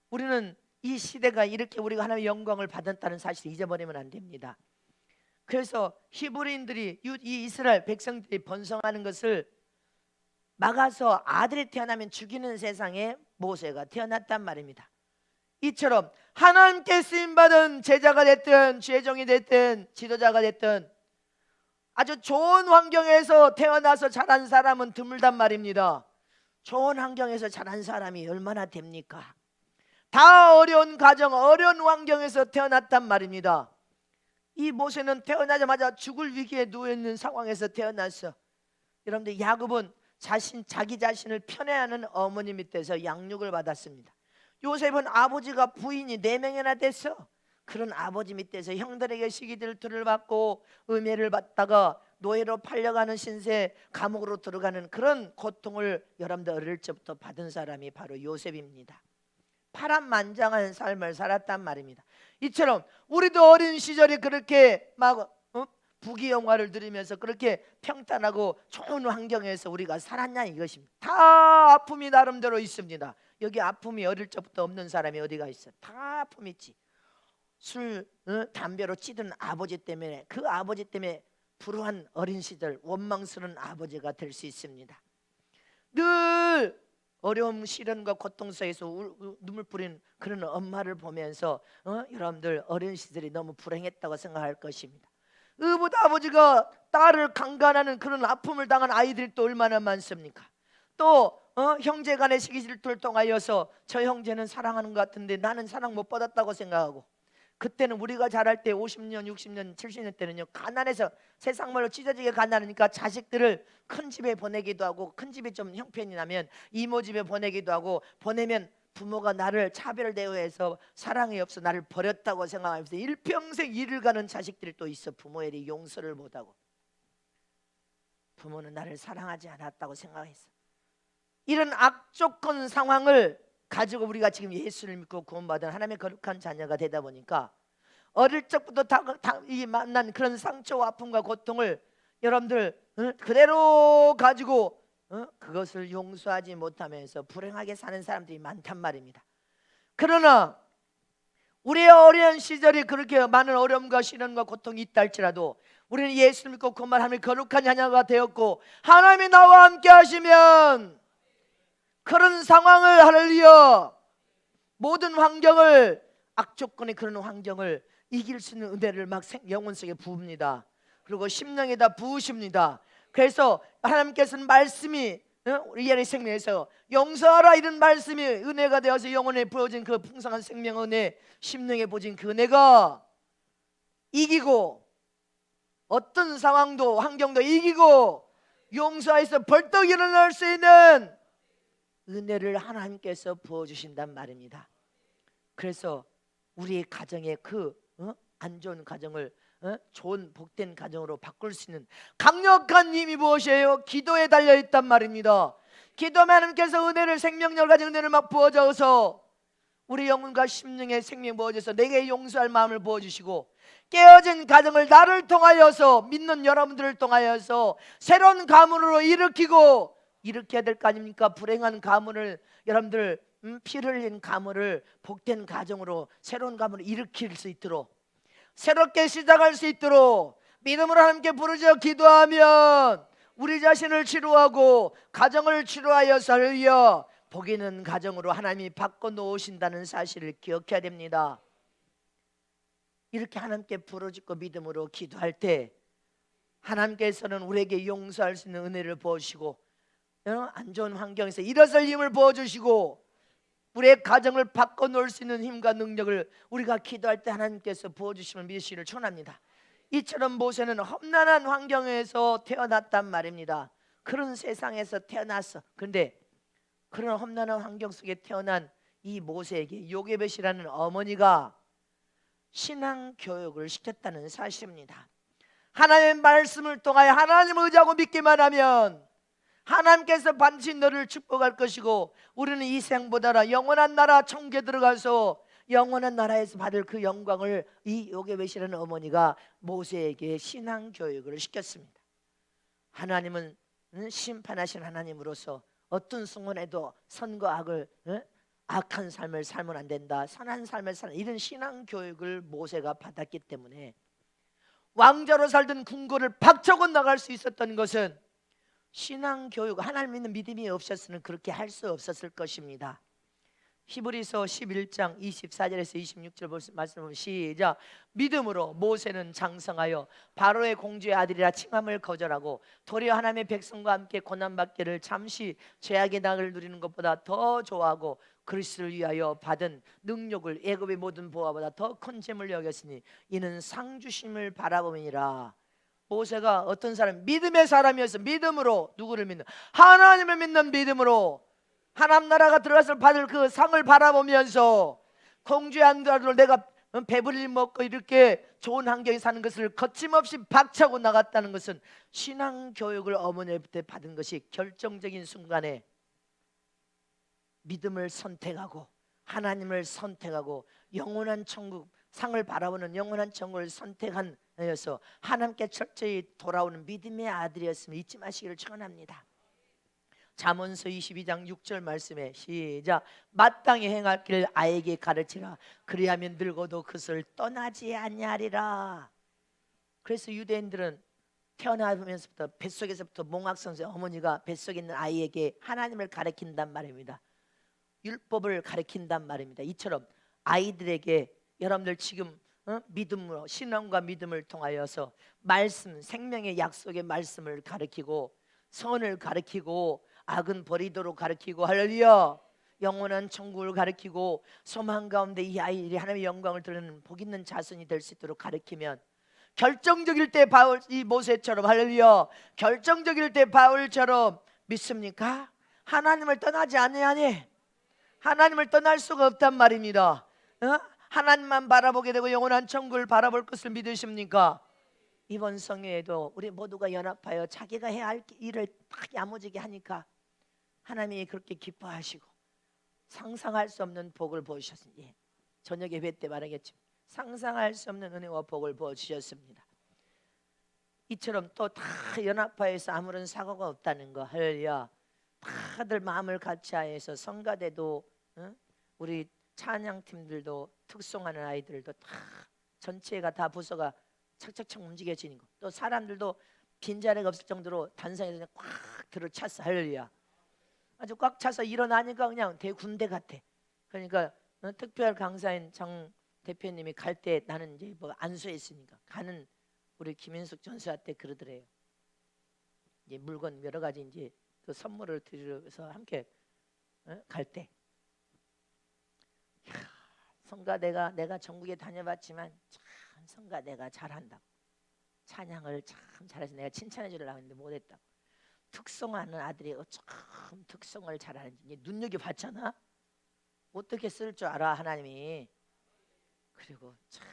우리는 이 시대가 이렇게 우리가 하나님의 영광을 받았다는 사실을 잊어버리면 안 됩니다. 그래서 히브리인들이 이 이스라엘 백성들이 번성하는 것을 막아서 아들이 태어나면 죽이는 세상에 모세가 태어났단 말입니다. 이처럼 하나님께 쓰임받은 제자가 됐든 죄종이 됐든 지도자가 됐든 아주 좋은 환경에서 태어나서 자란 사람은 드물단 말입니다. 좋은 환경에서 자란 사람이 얼마나 됩니까? 다 어려운 가정, 어려운 환경에서 태어났단 말입니다. 이 모세는 태어나자마자 죽을 위기에 누워있는 상황에서 태어났어. 여러분들 야곱은 자기 자신을 편애하는 어머니 밑에서 양육을 받았습니다. 요셉은 아버지가 부인이 4명이나 됐어. 그런 아버지 밑에서 형들에게 시기질투를 받고 음해를 받다가 노예로 팔려가는 신세, 감옥으로 들어가는 그런 고통을 여러분들 어릴 적부터 받은 사람이 바로 요셉입니다. 파란만장한 삶을 살았단 말입니다. 이처럼 우리도 어린 시절에 그렇게 막 부귀영화를 누리면서 그렇게 평탄하고 좋은 환경에서 우리가 살았냐 이것입니다. 다 아픔이 나름대로 있습니다. 여기 아픔이 어릴 적부터 없는 사람이 어디가 있어? 다 아픔 있지. 술, 담배로 찌든 아버지 때문에, 그 아버지 때문에 불우한 어린 시절 원망스러운 아버지가 될 수 있습니다. 늘 어려움, 시련과 고통 속에서 눈물 뿌리는 그런 엄마를 보면서 여러분들 어린 시절이 너무 불행했다고 생각할 것입니다. 의붓 아버지가 딸을 강간하는 그런 아픔을 당한 아이들이 또 얼마나 많습니까? 또 형제 간의 시기 질투를 통하여서 저 형제는 사랑하는 것 같은데 나는 사랑 못 받았다고 생각하고, 그때는 우리가 자랄 때 50년, 60년, 70년 때는요, 가난해서 세상 말로 찢어지게 가난하니까 자식들을 큰 집에 보내기도 하고, 큰 집이 좀 형편이 나면 이모 집에 보내기도 하고, 보내면 부모가 나를 차별 대우해서 사랑이 없어 나를 버렸다고 생각하면서 일평생 일을 가는 자식들이 또 있어. 부모의 용서를 못하고, 부모는 나를 사랑하지 않았다고 생각했어. 이런 악조건 상황을 가지고 우리가 지금 예수를 믿고 구원받은 하나님의 거룩한 자녀가 되다 보니까 어릴 적부터 이 만난 그런 상처와 아픔과 고통을 여러분들 그대로 가지고 그것을 용서하지 못하면서 불행하게 사는 사람들이 많단 말입니다. 그러나 우리의 어린 시절이 그렇게 많은 어려움과 시련과 고통이 있다 할지라도 우리는 예수를 믿고 구원받은 하나님의 거룩한 자녀가 되었고, 하나님이 나와 함께 하시면 그런 상황을, 할렐루야, 모든 환경을, 악조건의 그런 환경을 이길 수 있는 은혜를 막 영혼 속에 부읍니다. 그리고 심령에다 부으십니다. 그래서 하나님께서는 말씀이 우리 예의 생명에서 용서하라, 이런 말씀이 은혜가 되어서 영혼에 부어진 그 풍성한 생명 은혜, 심령에 부어진 그 은혜가 이기고, 어떤 상황도 환경도 이기고 용서해서 벌떡 일어날 수 있는 은혜를 하나님께서 부어주신단 말입니다. 그래서 우리의 가정의 안 좋은 가정을 좋은 복된 가정으로 바꿀 수 있는 강력한 힘이 무엇이에요? 기도에 달려있단 말입니다. 기도하면 하나님께서 은혜를, 생명력을 가진 은혜를 막 부어줘서 우리 영혼과 심령의 생명 부어줘서 내게 용서할 마음을 부어주시고, 깨어진 가정을 나를 통하여서, 믿는 여러분들을 통하여서 새로운 가문으로 일으켜야 될 거 아닙니까? 불행한 가문을, 여러분들 피를 흘린 가문을 복된 가정으로, 새로운 가문을 일으킬 수 있도록, 새롭게 시작할 수 있도록 믿음으로 함께 부르짖어 기도하면 우리 자신을 치료하고 가정을 치료하여서 할렐루야, 복 있는 가정으로 하나님이 바꿔놓으신다는 사실을 기억해야 됩니다. 이렇게 하나님께 부르짖고 믿음으로 기도할 때 하나님께서는 우리에게 용서할 수 있는 은혜를 부어주시고, 안 좋은 환경에서 일어설 힘을 부어주시고, 우리의 가정을 바꿔놓을 수 있는 힘과 능력을 우리가 기도할 때 하나님께서 부어주시면 믿으시기를 축원합니다. 이처럼 모세는 험난한 환경에서 태어났단 말입니다. 그런 세상에서 태어났어. 그런데 그런 험난한 환경 속에 태어난 이 모세에게 요게벳이라는 어머니가 신앙 교육을 시켰다는 사실입니다. 하나님의 말씀을 통하여 하나님을 의지하고 믿기만 하면 하나님께서 반드시 너를 축복할 것이고, 우리는 이 생보다 영원한 나라 천국에 들어가서 영원한 나라에서 받을 그 영광을 이 요게벳이라는 어머니가 모세에게 신앙 교육을 시켰습니다. 하나님은 심판하신 하나님으로서 어떤 순간에도 선과 악을, 악한 삶을 살면 안 된다, 선한 삶을 사는 이런 신앙 교육을 모세가 받았기 때문에 왕자로 살던 궁궐을 박차고 나갈 수 있었던 것은 신앙 교육, 하나님 믿는 믿음이 없었으면 그렇게 할 수 없었을 것입니다. 히브리서 11장 24절에서 26절 말씀을 보면 시작. 믿음으로 모세는 장성하여 바로의 공주의 아들이라 칭함을 거절하고 도리어 하나님의 백성과 함께 고난받기를 잠시 죄악의 낙을 누리는 것보다 더 좋아하고 그리스도를 위하여 받은 능력을 애굽의 모든 보화보다 더 큰 재물로 여겼으니 이는 상 주심을 바라봄이니라. 모세가 어떤 사람? 믿음의 사람이었어. 믿음으로 누구를 믿는? 하나님을 믿는 믿음으로 하나님 나라가 들어가서 받을 그 상을 바라보면서 공주의 아들을 내가 배불리 먹고 이렇게 좋은 환경에 사는 것을 거침없이 박차고 나갔다는 것은 신앙 교육을 어머니한테 받은 것이 결정적인 순간에 믿음을 선택하고 하나님을 선택하고 영원한 천국 상을 바라보는 영원한 천국을 선택한 여서 하나님께 철저히 돌아오는 믿음의 아들이었음을 잊지 마시기를 축원합니다. 잠언서 22장 6절 말씀에 시작. 마땅히 행할 길을 아이에게 가르치라. 그리하면 늙어도 그것을 떠나지 아니하리라. 그래서 유대인들은 태어나면서부터 뱃속에서부터 몽학선생 어머니가 뱃속에 있는 아이에게 하나님을 가르친단 말입니다. 율법을 가르친단 말입니다. 이처럼 아이들에게 여러분들 지금 믿음으로, 신앙과 믿음을 통하여서 말씀, 생명의 약속의 말씀을 가르치고 선을 가르치고 악은 버리도록 가르치고, 할렐루야, 영원한 천국을 가르치고 소망 가운데 이 아이들이 하나님의 영광을 드러내는 복 있는 자손이 될 수 있도록 가르치면, 결정적일 때 바울, 이 모세처럼, 할렐루야, 결정적일 때 바울처럼 믿습니까? 하나님을 떠나지 아니하니 하나님을 떠날 수가 없단 말입니다. 하나님만 바라보게 되고 영원한 천국을 바라볼 것을 믿으십니까? 이번 성회에도 우리 모두가 연합하여 자기가 해야 할 일을 딱 야무지게 하니까 하나님이 그렇게 기뻐하시고 상상할 수 없는 복을 부으셨습니다. 예, 저녁 예배 때 말하겠지만 상상할 수 없는 은혜와 복을 부어주셨습니다. 이처럼 또 다 연합하여서 아무런 사고가 없다는 거, 할렐루야, 다들 마음을 같이하여서 성가대도 우리 찬양팀들도 특송하는 아이들도 다 전체가 다 부서가 착착착 움직여지는 거, 또 사람들도 빈자리가 없을 정도로 단상에서 꽉 들어찼어, 할렐루야. 아주 꽉 차서 일어나니까 그냥 대군대 같아. 그러니까 특별 강사인 장 대표님이 갈 때 나는 이제 뭐 안수했으니까 가는 우리 김인숙 전수아 때 그러더래요. 이제 물건 여러 가지 이제 그 선물을 드려서 함께 갈 때, 성가대가 내가 전국에 다녀봤지만 참 성가대가 잘한다고, 찬양을 참 잘해서 내가 칭찬해 주려고 했는데 못했다고. 특송하는 아들이 참 특송을 잘하는지 눈여겨 봤잖아. 어떻게 쓸 줄 알아 하나님이. 그리고 참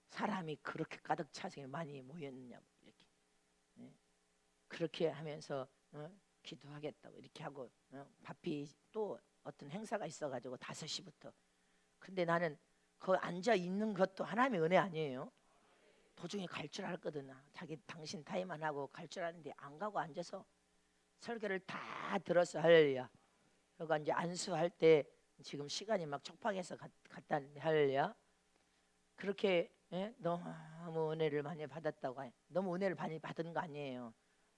사람이 그렇게 가득 차서 많이 모였느냐 이렇게 그렇게 하면서 기도하겠다고 이렇게 하고 바삐 또 어떤 행사가 있어가지고 5시부터. 근데 나는 그 앉아 있는 것도 하나님의 은혜 아니에요? 도중에 갈 줄 알거든. 당신 타임만 하고 갈 줄 아는데 안 가고 앉아서 설교를 다 들었어, 할렐루야. 그러니까 이제 안수할 때 지금 시간이 막 촉박해서 갔다는데, 할렐루야. 그렇게 너무 은혜를 많이 받았다고. 너무 은혜를 많이 받은 거 아니에요.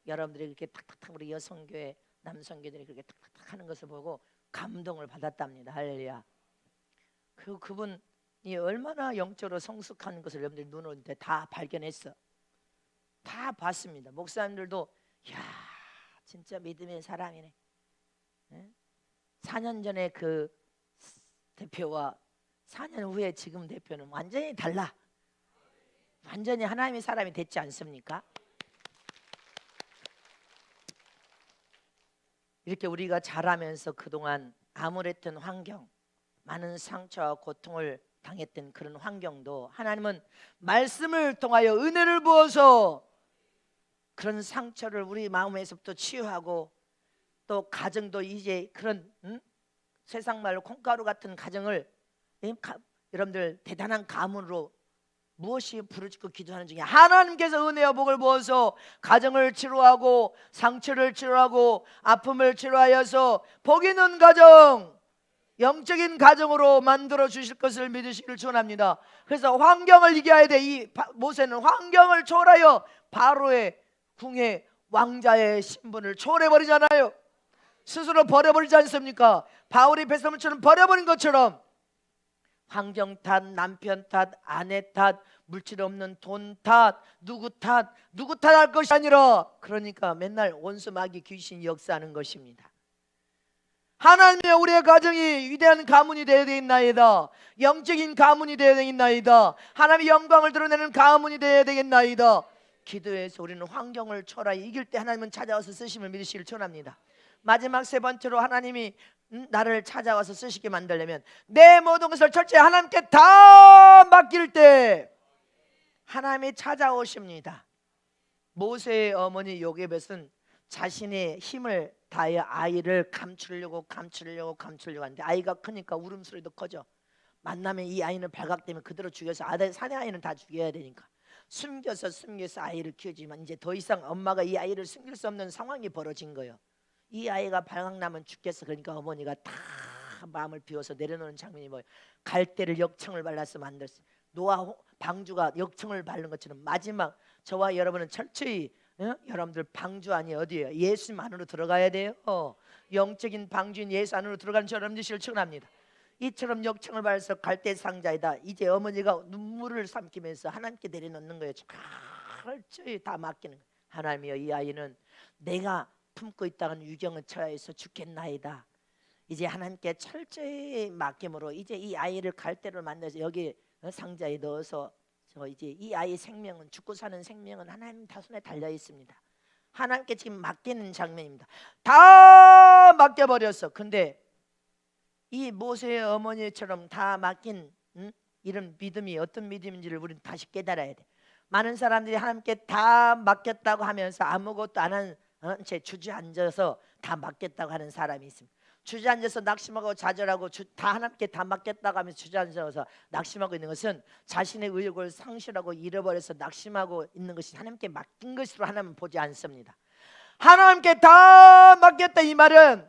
여러분들이 그렇게 탁탁탁 우리 여성교회 남성교들이 그렇게 탁탁탁 하는 것을 보고 감동을 받았답니다, 할렐루야. 그분이 얼마나 영적으로 성숙한 것을 여러분들이 눈으로 다 발견했어. 다 봤습니다. 목사님들도 야 진짜 믿음의 사람이네. 4년 전에 그 대표와 4년 후에 지금 대표는 완전히 달라. 완전히 하나님의 사람이 됐지 않습니까? 이렇게 우리가 자라면서 그동안 암울했던 환경, 많은 상처와 고통을 당했던 그런 환경도 하나님은 말씀을 통하여 은혜를 부어서 그런 상처를 우리 마음에서부터 치유하고, 또 가정도 이제 그런 세상 말로 콩가루 같은 가정을 여러분들 대단한 가문으로 무엇이 부르짖고 기도하는 중에 하나님께서 은혜와 복을 부어서 가정을 치료하고 상처를 치료하고 아픔을 치료하여서 복 있는 가정, 영적인 가정으로 만들어 주실 것을 믿으시길 축원합니다. 그래서 환경을 이겨야 돼. 이 모세는 환경을 초월하여 바로의 궁의 왕자의 신분을 초월해버리잖아요. 스스로 버려버리지 않습니까? 바울이 뱃사물처럼 버려버린 것처럼 환경 탓, 남편 탓, 아내 탓, 물질 없는 돈 탓, 누구 탓할 것이 아니라, 그러니까 맨날 원수 마귀 귀신이 역사하는 것입니다. 하나님의 우리의 가정이 위대한 가문이 되어야 되겠나이다. 영적인 가문이 되어야 되겠나이다. 하나님의 영광을 드러내는 가문이 되어야 되겠나이다. 기도해서 우리는 환경을 초월하여 이길 때 하나님은 찾아와서 쓰심을 믿으시길 축원합니다. 마지막 세 번째로 하나님이 나를 찾아와서 쓰시게 만들려면 내 모든 것을 철저히 하나님께 다 맡길 때 하나님이 찾아오십니다. 모세의 어머니 요게벳은 자신의 힘을 다하여 아이를 감추려고 하는데 아이가 크니까 울음소리도 커져. 만나면 이 아이는 발각되면 그대로 죽여서 사내 아이는 다 죽여야 되니까 숨겨서 아이를 키우지만 이제 더 이상 엄마가 이 아이를 숨길 수 없는 상황이 벌어진 거예요. 이 아이가 발각나면 죽겠어. 그러니까 어머니가 다 마음을 비워서 내려놓는 장면이 뭐예요? 갈대를 역청을 발라서 만들었어요. 노아 방주가 역청을 바른 것처럼 마지막 저와 여러분은 철저히 여러분들 방주 아니 어디예요? 예수님 안으로 들어가야 돼요. 영적인 방주인 예수 안으로 들어가는 여러분들을 축원합니다. 이처럼 역청을 발라서 갈대 상자에다 이제 어머니가 눈물을 삼키면서 하나님께 내려놓는 거예요. 철저히 다 맡기는 거예요. 하나님이여, 이 아이는 내가 품고 있다는 유경을 처하여서 죽겠나이다. 이제 하나님께 철저히 맡김으로 이제 이 아이를 갈대로 만들어서 여기 상자에 넣어서 이제 이 아이의 생명은, 죽고 사는 생명은 하나님 손에 달려 있습니다. 하나님께 지금 맡기는 장면입니다. 다 맡겨버렸어. 근데 이 모세의 어머니처럼 다 맡긴 이런 믿음이 어떤 믿음인지를 우리는 다시 깨달아야 돼. 많은 사람들이 하나님께 다 맡겼다고 하면서 아무것도 안 한 채 주저앉아서 다 맡겼다고 하는 사람이 있습니다. 주저앉아서 낙심하고 좌절하고 다 하나님께 다 맡겼다고 하면서 주저앉아서 낙심하고 있는 것은 자신의 의욕을 상실하고 잃어버려서 낙심하고 있는 것이 하나님께 맡긴 것으로 하나님은 보지 않습니다. 하나님께 다 맡겼다 이 말은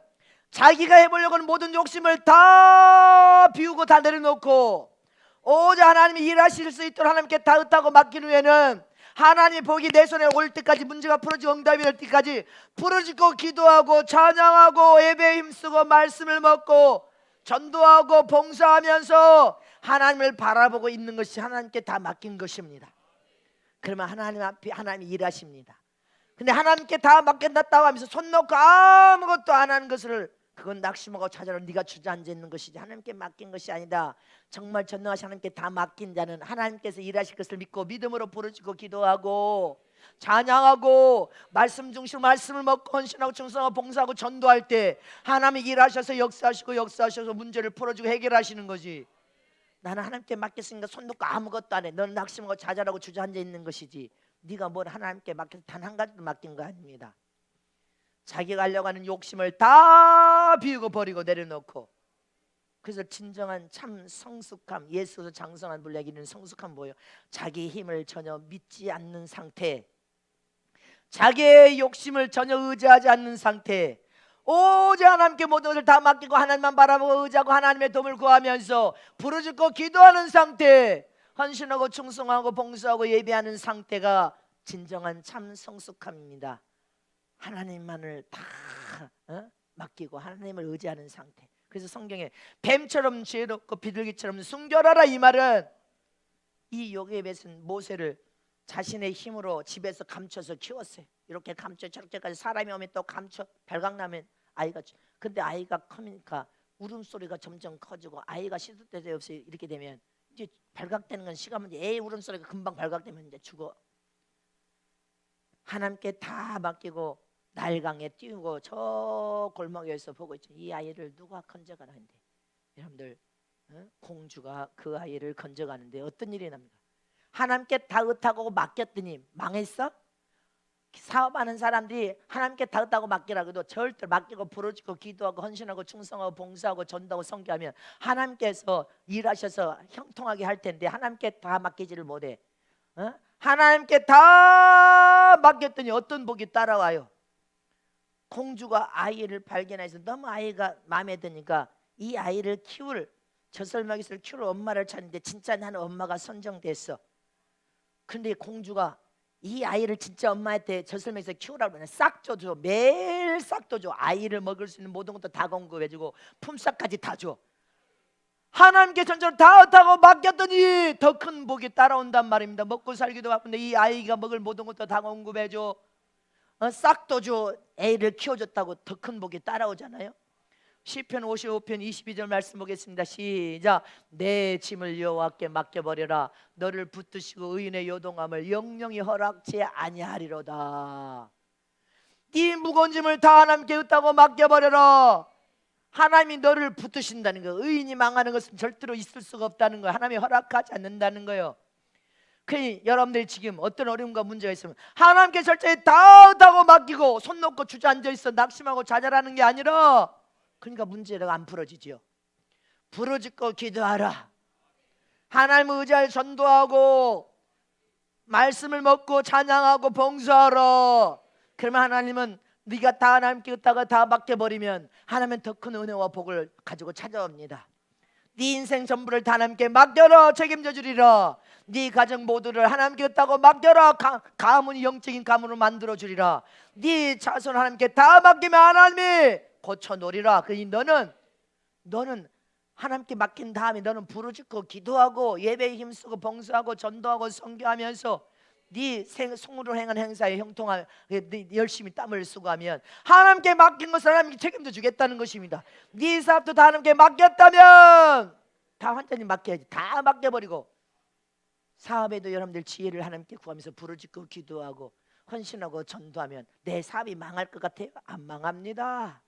자기가 해보려고 하는 모든 욕심을 다 비우고 다 내려놓고 오직 하나님이 일하실 수 있도록 하나님께 다 의탁하고 맡긴 후에는 하나님의 복이 내 손에 올 때까지, 문제가 풀어지고 응답이 될 때까지 부르짖고 기도하고 찬양하고 예배에 힘쓰고 말씀을 먹고 전도하고 봉사하면서 하나님을 바라보고 있는 것이 하나님께 다 맡긴 것입니다. 그러면 하나님 앞에 하나님이 일하십니다. 근데 하나님께 다 맡겼다고 하면서 손 놓고 아무것도 안 하는 것을, 그건 낙심하고 좌절하고 네가 주저앉아 있는 것이지 하나님께 맡긴 것이 아니다. 정말 전능하신 하나님께 다 맡긴 자는 하나님께서 일하실 것을 믿고 믿음으로 부르짖고 기도하고 찬양하고 말씀 중심으로 말씀을 먹고 헌신하고 충성하고 봉사하고 전도할 때 하나님이 일하셔서 역사하셔서 문제를 풀어주고 해결하시는 거지. 나는 하나님께 맡겼으니까 손 놓고 아무것도 안 해. 너는 낙심하고 좌절하고 주저앉아 있는 것이지 네가 뭘 하나님께 맡겨서 단 한 가지도 맡긴 거 아닙니다. 자기가 하려고 하는 욕심을 다 비우고 버리고 내려놓고, 그래서 진정한 참 성숙함, 예수에서 장성한 분량이는 성숙함 뭐예요? 자기 힘을 전혀 믿지 않는 상태, 자기의 욕심을 전혀 의지하지 않는 상태, 오직 하나님께 모든 것을 다 맡기고 하나님만 바라보고 의지하고 하나님의 도움을 구하면서 부르짖고 기도하는 상태, 헌신하고 충성하고 봉사하고 예배하는 상태가 진정한 참 성숙함입니다. 하나님만을 다 맡기고 하나님을 의지하는 상태. 그래서 성경에 뱀처럼 지혜롭고 비둘기처럼 순결하라 이 말은 이 요셉은 모세를 자신의 힘으로 집에서 감춰서 키웠어요. 이렇게 감춰 저렇게까지 사람이 오면 또 감춰 발각나면 아이가, 근데 아이가 크니까 울음소리가 점점 커지고 아이가 시도 때도 없이 이렇게 되면 이제 발각되는 건 시간 문제. 애 울음소리가 금방 발각되면 이제 죽어. 하나님께 다 맡기고 날강에 띄우고 저 골목에서 보고 있죠. 이 아이를 누가 건져가는데, 여러분들 공주가 그 아이를 건져가는데 어떤 일이 납니까? 하나님께 다 의탁하고 맡겼더니 망했어? 사업하는 사람들이 하나님께 다 의탁하고 맡기라고 해도 절대 맡기고 부르짖고 기도하고 헌신하고 충성하고 봉사하고 전도하고 선교하면 하나님께서 일하셔서 형통하게 할 텐데 하나님께 다 맡기지를 못해. 하나님께 다 맡겼더니 어떤 복이 따라와요? 공주가 아이를 발견해서 너무 아이가 마음에 드니까 이 아이를 키울, 젖설먹이를 키울 엄마를 찾는데 진짜 나는 엄마가 선정됐어. 근데 공주가 이 아이를 진짜 엄마한테 젖설먹이서 키우라고 하면 싹 줘줘. 매일 싹 줘. 아이를 먹을 수 있는 모든 것도 다 공급해주고 품삯까지 다 줘. 하나님께 전적으로 다 얻다고 맡겼더니 더 큰 복이 따라온단 말입니다. 먹고 살기도 바쁜데 이 아이가 먹을 모든 것도 다 공급해줘. 싹도 줘. 애를 키워줬다고 더 큰 복이 따라오잖아요. 시편 55편 22절 말씀 보겠습니다. 시작. 내 짐을 여호와께 맡겨버려라. 너를 붙드시고 의인의 요동함을 영영히 허락지 아니하리로다. 네 무거운 짐을 다 하나님께 의탁하고 맡겨버려라. 하나님이 너를 붙드신다는 거예요. 의인이 망하는 것은 절대로 있을 수가 없다는 거예요. 하나님이 허락하지 않는다는 거예요. 그러니 여러분들이 지금 어떤 어려움과 문제가 있으면 하나님께 절대히 다 의탁하고 맡기고 손 놓고 주저앉아 있어 낙심하고 좌절하는 게 아니라, 그러니까 문제가 안 풀어지지요. 부르짖고 기도하라. 하나님을 의지하여 전도하고 말씀을 먹고 찬양하고 봉사하라. 그러면 하나님은 네가 다 하나님께 의다가 다 맡겨버리면 하나님은 더 큰 은혜와 복을 가지고 찾아옵니다. 네 인생 전부를 다 하나님께 맡겨라. 책임져 주리라. 네 가정 모두를 하나님께 의다고 맡겨라. 가문이 영적인 가문으로 만들어 주리라. 네 자손 하나님께 다 맡기면 하나님이 고쳐놓으리라. 그러니 너는 하나님께 맡긴 다음에 너는 부르짖고 기도하고 예배에 힘쓰고 봉사하고 전도하고 선교하면서 네 손으로 행한 행사에 형통하며 네 열심히 땀을 쓰고 하면 하나님께 맡긴 것을 하나님께 책임져 주겠다는 것입니다. 네 사업도 다 하나님께 맡겼다면 다 완전히 맡겨야지. 다 맡겨버리고 사업에도 여러분들 지혜를 하나님께 구하면서 부르짖고 기도하고 헌신하고 전도하면 내 사업이 망할 것 같아요? 안 망합니다.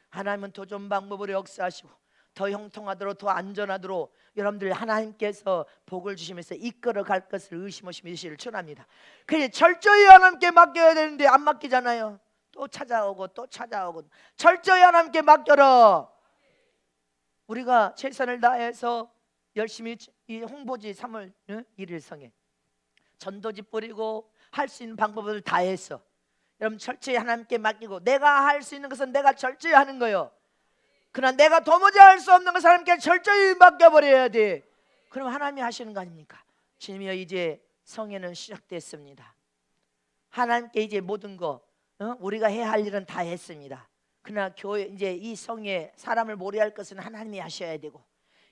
하나님은 더 좋은 방법으로 역사하시고 더 형통하도록 더 안전하도록 여러분들 하나님께서 복을 주시면서 이끌어 갈 것을 의심 없이 믿으시기를 축원합니다. 그냥 철저히 하나님께 맡겨야 되는데 안 맡기잖아요. 또 찾아오고 또 찾아오고. 철저히 하나님께 맡겨라. 우리가 최선을 다해서 열심히 이 홍보지 3월 1일 성에 전도지 뿌리고 할 수 있는 방법을 다 했어. 여러분 철저히 하나님께 맡기고 내가 할 수 있는 것은 내가 철저히 하는 거예요. 그러나 내가 도무지 할 수 없는 것을 하나님께 철저히 맡겨버려야 돼. 그럼 하나님이 하시는 거 아닙니까? 주님이여 이제 성회는 시작됐습니다. 하나님께 이제 모든 거 우리가 해야 할 일은 다 했습니다. 그러나 교회 이제 이 성에 사람을 모래할 것은 하나님이 하셔야 되고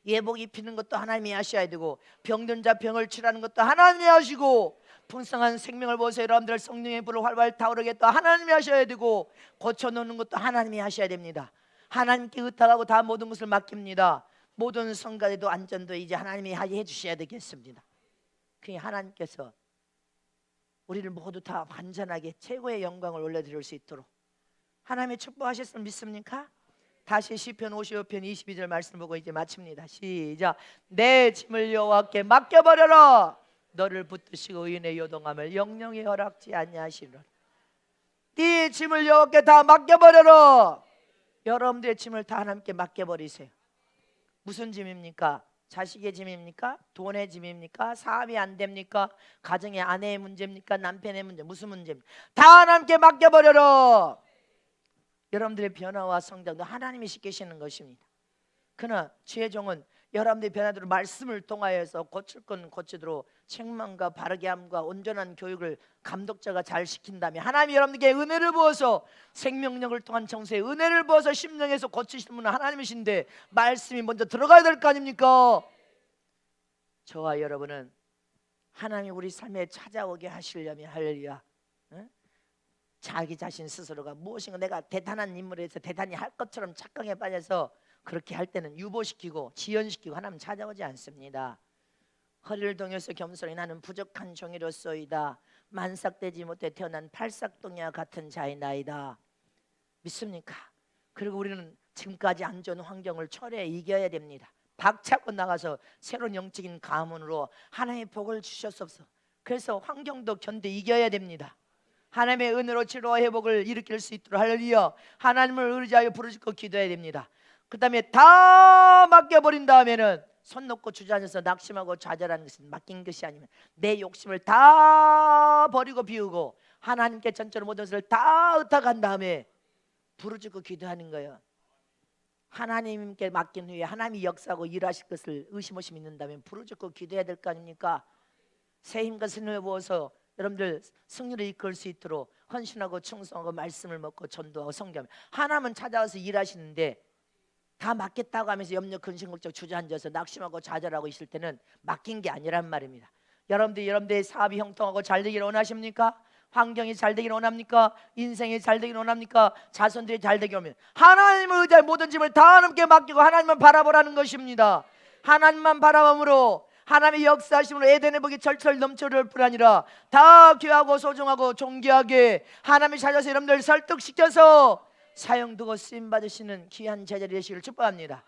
예복 입히는 것도 하나님이 하셔야 되고 병든 자 병을 치라는 것도 하나님이 하시고 풍성한 생명을 보세요. 여러분들 성령의 불을 활활 타오르게 또 하나님이 하셔야 되고 고쳐놓는 것도 하나님이 하셔야 됩니다. 하나님께 의탁하고 다 모든 것을 맡깁니다. 모든 성가대도 안전도 이제 하나님이 해주셔야 되겠습니다. 그게 하나님께서 우리를 모두 다 완전하게 최고의 영광을 올려드릴 수 있도록 하나님의 축복하셨으면 믿습니까? 다시 시편 55편 22절 말씀 보고 이제 마칩니다. 시작. 내 짐을 여호와께 맡겨버려라. 너를 붙드시고 의인의 요동함을 영영히 허락지 아니하시리라. 네 짐을 여호와께 다 맡겨버려라. 여러분들의 짐을 다 하나님께 맡겨버리세요. 무슨 짐입니까? 자식의 짐입니까? 돈의 짐입니까? 사업이 안 됩니까? 가정의 아내의 문제입니까? 남편의 문제, 무슨 문제입니까? 다 하나님께 맡겨버려라. 여러분들의 변화와 성장도 하나님이 시키시는 것입니다. 그러나 주의 종은 여러분들의 변화대로 말씀을 통하여서 고칠 건 고치도록 책망과 바르게 함과 온전한 교육을 감독자가 잘 시킨다면 하나님이 여러분들에게 은혜를 부어서 생명력을 통한 정서에 은혜를 부어서 심령에서 고치시는 분은 하나님이신데 말씀이 먼저 들어가야 될 거 아닙니까? 저와 여러분은 하나님이 우리 삶에 찾아오게 하시려면 할렐루야, 자기 자신 스스로가 무엇인가 내가 대단한 인물에서 대단히 할 것처럼 착각에 빠져서 그렇게 할 때는 유보시키고 지연시키고 하나님 찾아오지 않습니다. 허리를 동여서 겸손히 나는 부족한 종이로소이다. 만삭되지 못해 태어난 팔삭동이와 같은 자이나이다. 믿습니까? 그리고 우리는 지금까지 안 좋은 환경을 초래해 이겨야 됩니다. 박차고 나가서 새로운 영적인 가문으로 하나님의 복을 주셨옵소서. 그래서 환경도 견뎌 이겨야 됩니다. 하나님의 은혜로 치료와 회복을 일으킬 수 있도록 할렐루야. 하나님을 의지하여 부르짖고 기도해야 됩니다. 그 다음에 다 맡겨버린 다음에는 손 놓고 주저앉아서 낙심하고 좌절하는 것은 맡긴 것이 아니면 내 욕심을 다 버리고 비우고 하나님께 전적으로 모든 것을 다 의탁한 다음에 부르짖고 기도하는 거예요. 하나님께 맡긴 후에 하나님이 역사하고 일하실 것을 의심 없이 믿는다면 부르짖고 기도해야 될 거 아닙니까? 새 힘과 승리를 부어서 여러분들 승리를 이끌 수 있도록 헌신하고 충성하고 말씀을 먹고 전도하고 선교하면 하나님은 찾아와서 일하시는데 다 맡겠다고 하면서 염려 근심걱정 주저앉아서 낙심하고 좌절하고 있을 때는 맡긴 게 아니란 말입니다. 여러분들의 사업이 형통하고 잘 되기를 원하십니까? 환경이 잘 되기를 원합니까? 인생이 잘 되기를 원합니까? 자손들이 잘 되기를 원하면 하나님을 의지해 모든 짐을 다 하나님께 맡기고 하나님만 바라보라는 것입니다. 하나님만 바라봄으로 하나님의 역사하심으로 에덴의 복이 철철 넘쳐올 뿐 아니라 다 귀하고 소중하고 존귀하게 하나님이 찾아서 여러분들 설득시켜서 사용되고 쓰임받으시는 귀한 제자리 되시기를 축복합니다.